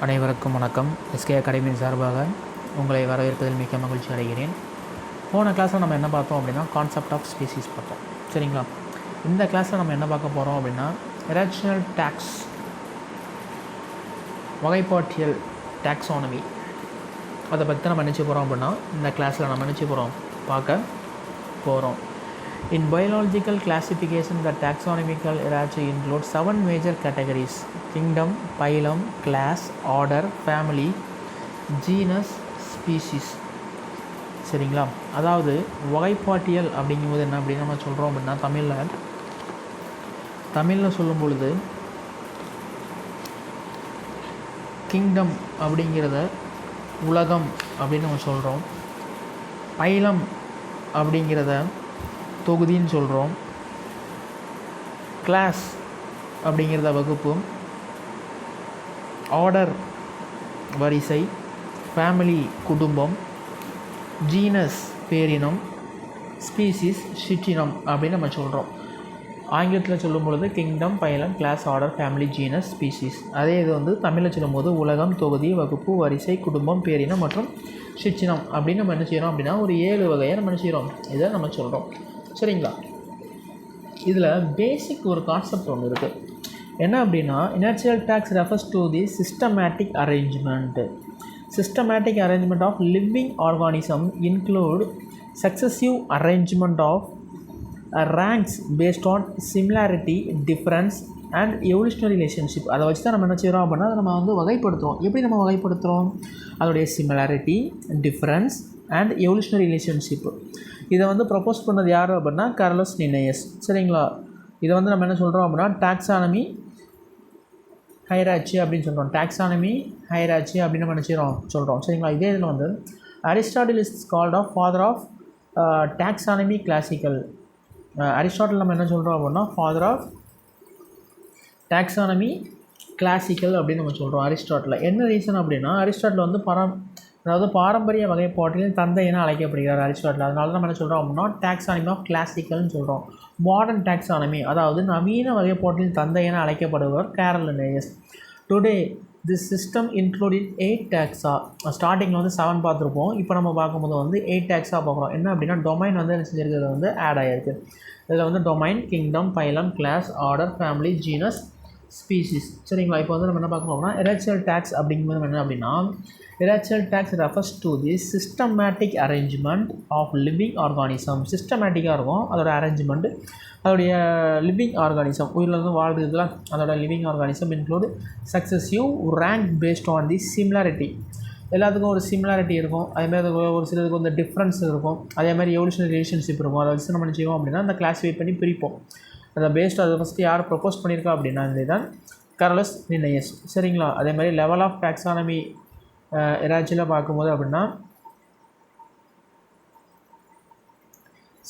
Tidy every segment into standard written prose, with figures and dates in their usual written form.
அனைவருக்கும் வணக்கம். எஸ்கே அகாடமியின் சார்பாக உங்களை வரவேற்பதில் மிக்க மகிழ்ச்சி அடைகிறேன். போன கிளாஸில் நம்ம என்ன பார்த்தோம் அப்படின்னா கான்செப்ட் ஆஃப் ஸ்பீசிஸ் பார்த்தோம். சரிங்களா? இந்த கிளாஸில் நம்ம என்ன பார்க்க போகிறோம் அப்படின்னா ரேஷனல் டாக்ஸ், வகைப்பாட்டியல், டாக்ஸானமி, அதை பற்றி நம்ம நினச்சி போகிறோம் அப்படின்னா இந்த கிளாஸில் நம்ம நினச்சி பார்க்க போகிறோம். In biological classification, the taxonomical hierarchy includes 7 major categories: kingdom, phylum, class, order, family, genus, species. சரிங்களா? அதாவது வகைப்பாட்டியல் அப்படிங்கும்போது என்ன அப்படின்னு நம்ம சொல்கிறோம் அப்படின்னா தமிழில் சொல்லும் பொழுது கிங்டம் அப்படிங்கிறத உலகம் அப்படின்னு நம்ம சொல்கிறோம். பைலம் அப்படிங்கிறத தொகுதின்னு சொல்கிறோம். கிளாஸ் அப்படிங்கிறத வகுப்பு, ஆர்டர் வரிசை, ஃபேமிலி குடும்பம், ஜீனஸ் பேரினம், ஸ்பீசிஸ் சிற்றினம் அப்படின்னு நம்ம சொல்கிறோம். ஆங்கிலத்தில் சொல்லும் பொழுது kingdom, phylum, class, order, family, genus, species. அதே இது வந்து தமிழில் சொல்லும்போது உலகம், தொகுதி, வகுப்பு, வரிசை, குடும்பம், பேரினம் மற்றும் சிற்றினம் அப்படின்னு நம்ம என்ன செய்கிறோம் அப்படின்னா ஒரு 7 வகையை நம்ம என்ன செய்கிறோம், இதை நம்ம சொல்கிறோம். சரிங்களா? இதில் பேசிக் ஒரு கான்செப்ட் ஒன்று இருக்குது. என்ன அப்படின்னா inertial tax refers to the systematic arrangement of living organism include successive arrangement of ranks based on similarity, difference and evolutionary relationship. அதை வச்சு தான் நம்ம என்ன செய்கிறோம் அப்படின்னா அதை நம்ம வந்து வகைப்படுத்துகிறோம். எப்படி நம்ம வகைப்படுத்துகிறோம்? அதோடைய similarity, difference and evolutionary relationship. இதை வந்து ப்ரப்போஸ் பண்ணது யார் அப்படின்னா கார்லோஸ் லின்னேயஸ். சரிங்களா? இதை வந்து நம்ம என்ன சொல்கிறோம் அப்படின்னா டாக்ஸானமி ஹைரார்ச்சி அப்படின்னு சொல்கிறோம். டாக்ஸானமி ஹைரார்ச்சி அப்படின்னு நம்ம நினச்சிக்கிறோம் சொல்கிறோம். சரிங்களா? இதே இதில் வந்து Aristotle is called of father of taxonomy classical. Aristotle நம்ம என்ன சொல்கிறோம் அப்படின்னா ஃபாதர் ஆஃப் டாக்ஸானமி கிளாசிக்கல் அப்படின்னு நம்ம சொல்கிறோம் அரிஸ்டாட்டில். என்ன ரீசன் அப்படின்னா அரிஸ்டாட்டில் வந்து பாரம்பரிய வகைப்பாட்டில் தந்தை என அழைக்கப்படுகிறார் அரிஸ்டாட்டில். அதனால நம்ம என்ன சொல்கிறோம் அப்படின்னா டாக்ஸானமி ஆஃப் கிளாசிக்கல்னு சொல்கிறோம். மாடர்ன் டாக்ஸானமி அதாவது நவீன வகைப்பாட்டில் தந்தை என அழைக்கப்படுவர் Carl Linnaeus. Today this system including 8 taxa. ஸ்டார்டிங்கில் வந்து 7 பார்த்துருப்போம். இப்போ நம்ம பார்க்கும்போது வந்து 8 டாக்ஸா பார்க்குறோம். என்ன அப்படின்னா டொமைன் வந்து என்ன செஞ்சிருக்கிறது வந்து ஆட் ஆகிருக்கு. இதில் வந்து domain, kingdom, phylum, class, order, family, genus, species. சரிங்களா? இப்போ வந்து நம்ம என்ன பார்க்கணும்னா ஹைரார்ச்சிக்கல் டாக்ஸ் அப்படிங்கும்போது என்ன அப்படின்னா hierarchical taxa refers to the systematic arrangement of living organism. சிஸ்டமேட்டிக்காக இருக்கும் அதோட அரேஞ்ச்மெண்ட். அதோடைய லிவிங் ஆர்கானிசம் உயிரில் வந்து வாழ்றதுல அதோட living organism include successive rank paste on the similarity. எல்லாத்துக்கும் ஒரு சிமிலாரிட்டி இருக்கும். அதேமாதிரி ஒரு சிலதுக்கு வந்து டிஃப்ரென்ஸ் இருக்கும். அதேமாதிரி எவல்யூஷனரி ரிலேஷன்ஷிப் இருக்கும். அதை வச்சு நம்ம என்ன செய்வோம் அப்படின்னா அந்த கிளாஸிஃபை பண்ணி பிரிப்போம். அதை பேஸ்ட் அதை ஃபஸ்ட்டு யார் ப்ரப்போஸ் பண்ணியிருக்கா அப்படின்னா இதுதான் கார்லோஸ் லின்னேயஸ். சரிங்களா? அதே மாதிரி லெவல் ஆஃப் டாக்ஸானமி ஹைரார்ச்சியில் பார்க்கும்போது அப்படின்னா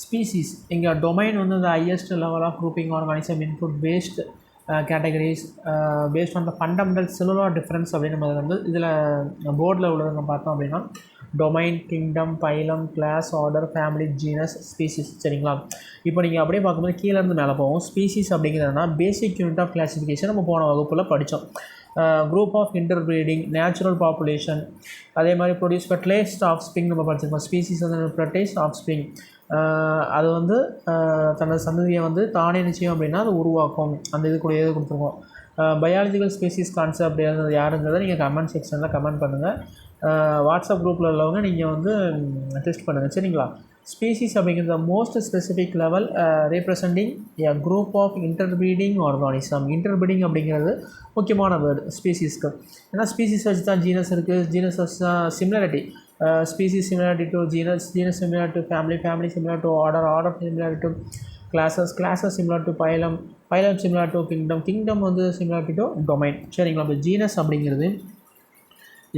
ஸ்பீசிஸ் இங்கே டொமைன் வந்து the highest level of grouping organism input based categories based on the fundamental cellular difference அப்படின்னு நம்ம வந்து இதில் போர்டில் உள்ளதை நம்ம பார்த்தோம் அப்படின்னா domain, kingdom, phylum, class, order, family, genus, species. சரிங்களா? இப்போ நீங்கள் அப்படியே பார்க்கும்போது கீழேருந்து மேலே போவோம். ஸ்பீசிஸ் அப்படிங்கிறதுனா பேசிக் யூனிட் ஆஃப் கிளாசிஃபிகேஷன் நம்ம போன வகுப்பில் படித்தோம். Group of interbreeding, natural population, அதே மாதிரி ப்ரொடியூஸ் ஃபெர்டிலைஸ்ட் ஆஃப் ஸ்ப்ரிங் நம்ம படிச்சிருக்கோம். ஸ்பீசிஸ் வந்து ஃபெர்டிலைஸ்ட் ஆஃப் ஸ்ப்ரிங், அது வந்து தனது சந்ததியை வந்து தானே நிச்சயம் அப்படின்னா அது உருவாக்கும். அந்த இது கூட எது கொடுத்துருக்கோம். பயாலஜிக்கல் ஸ்பீசிஸ் கான்செப்ட் யாருங்கிறத நீங்கள் கமெண்ட் செக்ஷனில் கமெண்ட் பண்ணுங்கள். வாட்ஸ்அப் குரூப்பில் உள்ளவங்க நீங்கள் வந்து டெஸ்ட் பண்ணுங்கள். சரிங்களா? ஸ்பீசிஸ் அப்படிங்கிறது most specific level representing a group of interbreeding organism. Interbreeding அப்படிங்கிறது முக்கியமான வேர்டு ஸ்பீசிஸ்க்கு. ஏன்னா ஸ்பீசிஸ் வச்சு தான் ஜீனஸ் இருக்குது. ஜீனஸ் வச்சு தான் similarity. Species similarity to genus, genus similar to family, family similar to order, order similar to classes, classes similar to phylum, phylum similar to kingdom, kingdom வந்து similar to domain. சரிங்களா? இப்போ genus அப்படிங்கிறது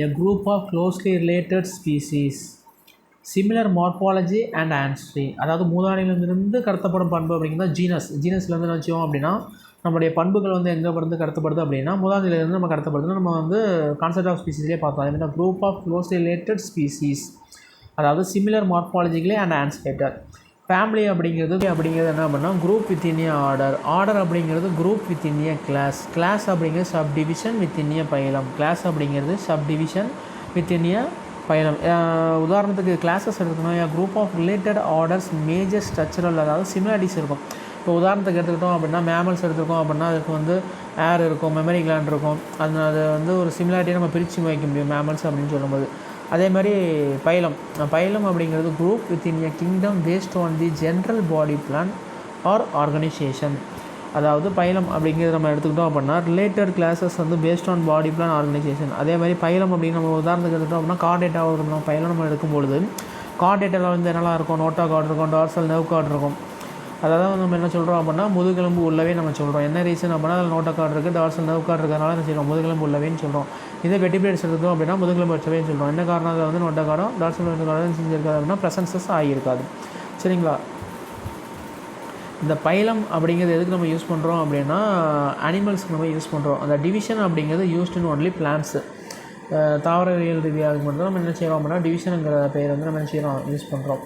a group of closely related species, similar morphology and ancestry. அதாவது மூதாதையிலிருந்து கடத்தப்படும் பண்பு அப்படிங்கிறது genus. ஜீனஸ்லேருந்து என்ன வச்சோம் அப்படின்னா நம்மளுடைய பண்புகள் வந்து எங்கே இருந்து கடத்தப்படுது அப்படின்னா மூதாதையிலிருந்து நம்ம கடத்தப்படுதுன்னு நம்ம வந்து கான்செப்ட் ஆஃப் ஸ்பீசிஸ்லேயே பார்த்தோம். அதே மாதிரி group of close related species, அதாவது சிமிலர் மார்ஃபாலஜிக்கலி அண்ட் ஆன்ஸ்லேட்டட். ஃபேமிலி அப்படிங்கிறது என்ன அப்படின்னா குரூப் வித்தின் ஏ ஆர்டர் அப்படிங்கிறது குரூப் வித்தின் ஏ கிளாஸ் அப்படிங்கிறது சப்டிவிஷன் வித்தின் ஏ பைலம் அப்படிங்கிறது சப்டிவிஷன் வித்தின் ஏ பைலம். உதாரணத்துக்கு கிளாஸஸ் எடுத்துக்கணும், group of related orders major structural, அதாவது சிமிலாரிட்டிஸ் இருக்கும். இப்போ உதாரணத்துக்கு எடுத்துக்கிட்டோம் அப்படின்னா மேமல்ஸ் எடுத்துக்கிட்டோம் அப்படின்னா அதுக்கு வந்து ஏர் இருக்கும், மெமரி கிளாண்ட் இருக்கும். அது வந்து ஒரு சிமிலாரிட்டியை நம்ம பிரித்து வைக்க முடியும் மேமல்ஸ் அப்படின்னு சொல்லும்போது. அதே மாதிரி பைலம் அப்படிங்கிறது group within a kingdom based on the general body plan or organisation. அதாவது பைலம் அப்படிங்கிறது நம்ம எடுத்துக்கிட்டோம் அப்படின்னா ரிலேட்டட் கிளாஸஸ் வந்து based on body plan organisation. அதே மாதிரி பைலம் அப்படின்னு நம்ம உதாரணத்துக்கு எடுத்துக்கிட்டோம் அப்படின்னா கார்ட் டேட்டா நம்ம பைலம் நம்ம எடுக்கும்பொழுது கார்ட் டேட்டாவில் வந்து என்னெல்லாம் இருக்கும், நோட்டா கார்டு இருக்கும், டார்சல் நர்வ் கார்டு இருக்கும். அதாவது நம்ம என்ன சொல்கிறோம் அப்படின்னா முதுகெலும்பு உள்ளவே நம்ம சொல்கிறோம். என்ன ரீசன் அப்படின்னா அதில் நோட்டா கார்டு இருக்குது, டார்சல் நர்வ் கார்டு இருக்கிறதுனால என்ன செய்யணும், முதுகெலும்பு உள்ளவேன்னு சொல்கிறோம். இதே வெட்டிபிளேட்ஸ் எடுத்துக்கிட்டோம் அப்படின்னா முதுகெலும்பு வச்சவேன்னு சொல்கிறோம். என்ன காரணம், அதை வந்து நோட்டா கார்டும் டார்சல் நர்வ் கார்டும் செஞ்சுருக்காது அப்படின்னா ப்ரெசன்சஸ் ஆகியிருக்காது. சரிங்களா. இந்த பைலம் அப்படிங்கிறது எதுக்கு நம்ம யூஸ் பண்ணுறோம் அப்படின்னா அனிமல்ஸ்க்கு நம்ம யூஸ் பண்ணுறோம். அந்த டிவிஷன் அப்படிங்கிறது யூஸ்ட் இன் ஒன்லி பிளான்ட்ஸு, தாவரவியல் ரீதியாக மட்டும் நம்ம என்ன செய்கிறோம் அப்படின்னா டிவிஷனுங்கிற பெயர் வந்து நம்ம என்ன செய்கிறோம் யூஸ் பண்ணுறோம்.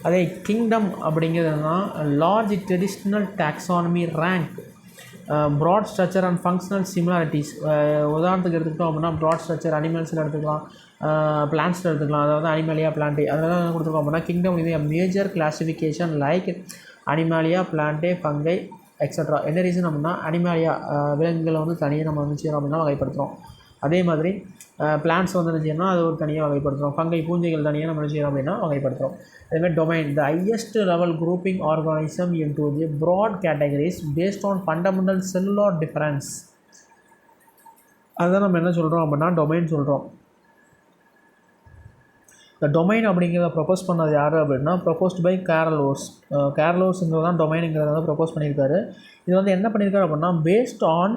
அதே கிங்டம் அப்படிங்கிறதுனா large traditional taxonomy rank broad structure and functional similarities. உதாரணத்துக்கு எடுத்துக்கிட்டோம் அப்படின்னா ப்ராட் ஸ்ட்ரக்சர் அனிமல்ஸில் எடுத்துக்கலாம், பிளான்ட்ஸில் எடுத்துக்கலாம். அதாவது அனிமலியா பிளான்டே அதெல்லாம் என்ன கொடுத்துருக்கோம் அப்படின்னா கிங்டம் இது major classification like Animalia Plantae fungi extra. என்ன ரீசன் அப்படின்னா அனிமாலியா விலங்குகளை வந்து தனியாக நம்ம வந்து செய்யறோம் அப்படின்னா வகைப்படுத்துகிறோம். அதே மாதிரி பிளான்ட்ஸ் வந்து என்ன செய்யணும்னா அது ஒரு தனியாக வகைப்படுத்துகிறோம். ஃபங்கை பூஞ்சைகள் தனியாக நம்ம என்ன செய்யறோம் அப்படின்னா வகைப்படுத்துகிறோம். அதேமாதிரி domain the highest level grouping organism into the broad categories based on fundamental cellular difference. அதுதான் நம்ம என்ன சொல்கிறோம் அப்படின்னா டொமைன் சொல்கிறோம். இந்த டொமைன் அப்படிங்கிறத ப்ரப்போஸ் பண்ணது யார் அப்படின்னா ப்ரப்போஸ்ட் பை கேரல் ஓர்ஸுங்கிறது தான் டொமைனுங்கிறத வந்து ப்ரப்போஸ் பண்ணியிருக்காரு. இது வந்து என்ன பண்ணியிருக்காரு அப்படின்னா based on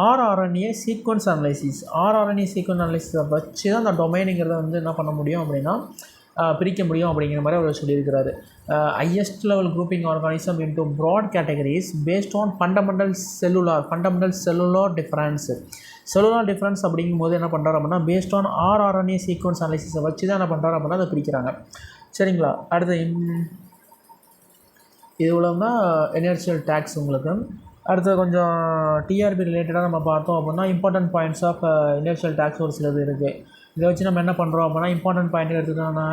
rRNA sequence analysis. RRNA sequence அனலைசிஸை வச்சு தான் அந்த டொமைனுங்கிறத வந்து என்ன பண்ண முடியும் அப்படின்னா பிரிக்க முடியும் அப்படிங்கிற மாதிரி அவர் சொல்லியிருக்கிறாரு. Highest level grouping organism into broad categories based on fundamental cellular difference. Cellular difference அப்படிங்கும்போது என்ன பண்ணுறாரு அப்படின்னா பேஸ்ட் ஆன் ஆர்ஆர்என்ஏ சீக்வன்ஸ் அனலைசிஸை வச்சு தான் என்ன பண்ணுறாரு அப்படின்னா அதை பிரிக்கிறாங்க. சரிங்களா. அடுத்து இது இவ்வளோன்னா இனர்ஷியல் டேக்ஸ். உங்களுக்கு அடுத்து கொஞ்சம் டிஆர்பி ரிலேட்டடாக நம்ம பார்த்தோம் அப்படின்னா important points of inertial tax ஒரு சிலது இருக்குது. இதை வச்சு நம்ம என்ன பண்ணுறோம் அப்படின்னா இம்பார்ட்டன்ட் பாயிண்ட் எடுத்துக்கிட்டோம்னா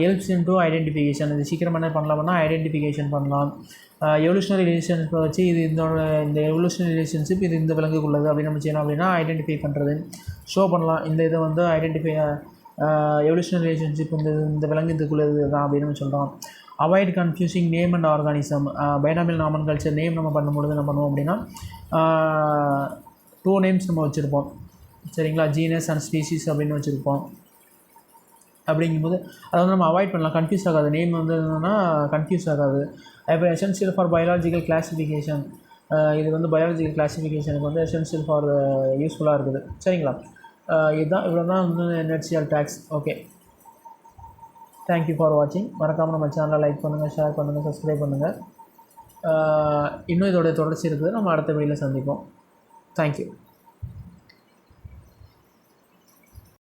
ஹெல்ப்ஸ் இன்டு ஐடென்டிஃபிகேஷன். இது சீக்கிரம் என்ன பண்ணலாம்னா ஐடென்டிஃபிகேஷன் பண்ணலாம். எவல்யூஷனரி ரிலேஷன்ஷிப்பை வச்சு இது இந்த எவல்யூஷனரி ரிலேஷன்ஷிப் இது இந்த விலங்குக்கு உள்ளது அப்படின்னு நம்ம செய்யலாம் அப்படின்னா ஐடென்டிஃபை பண்ணுறது ஷோ பண்ணலாம். இந்த இதை வந்து ஐடென்டிஃபை எவல்யூஷனரி ரிலேஷன்ஷிப் இந்த விலங்கு இதுக்குள்ளது தான் அப்படின்னு நம்ம சொல்கிறோம். Avoid confusing name and organism. Binomial nomenclature name நம்ம பண்ணும்பொழுது என்ன பண்ணுவோம் அப்படின்னா 2 நேம்ஸ் நம்ம வச்சுருப்போம். சரிங்களா. ஜீனஸ் அண்ட் ஸ்பீசிஸ் அப்படின்னு வச்சுருப்போம். அப்படிங்கும்போது அதை வந்து நம்ம அவாய்ட் பண்ணலாம், கன்ஃபியூஸ் ஆகாது. நேம் வந்து என்னென்னா கன்ஃபியூஸ் ஆகாது. அப்புறம் எசென்ஷியல் ஃபார் பயாலஜிக்கல் கிளாஸிஃபிகேஷன். இது வந்து பயாலஜிக்கல் கிளாஸிஃபிகேஷனுக்கு வந்து எசென்ஷியல் ஃபார் யூஸ்ஃபுல்லாக இருக்குது. சரிங்களா. இதுதான் இவ்வளோ தான் வந்து inertial tax. Okay, thank you for வாட்சிங். மறக்காமல் நம்ம சேனலை லைக் பண்ணுங்கள், ஷேர் பண்ணுங்கள், சப்ஸ்கிரைப் பண்ணுங்கள். இன்னும் இதோடைய தொடர்ச்சி இருக்குது. நம்ம அடுத்த வீடியோவில் சந்திப்போம். தேங்க்யூ.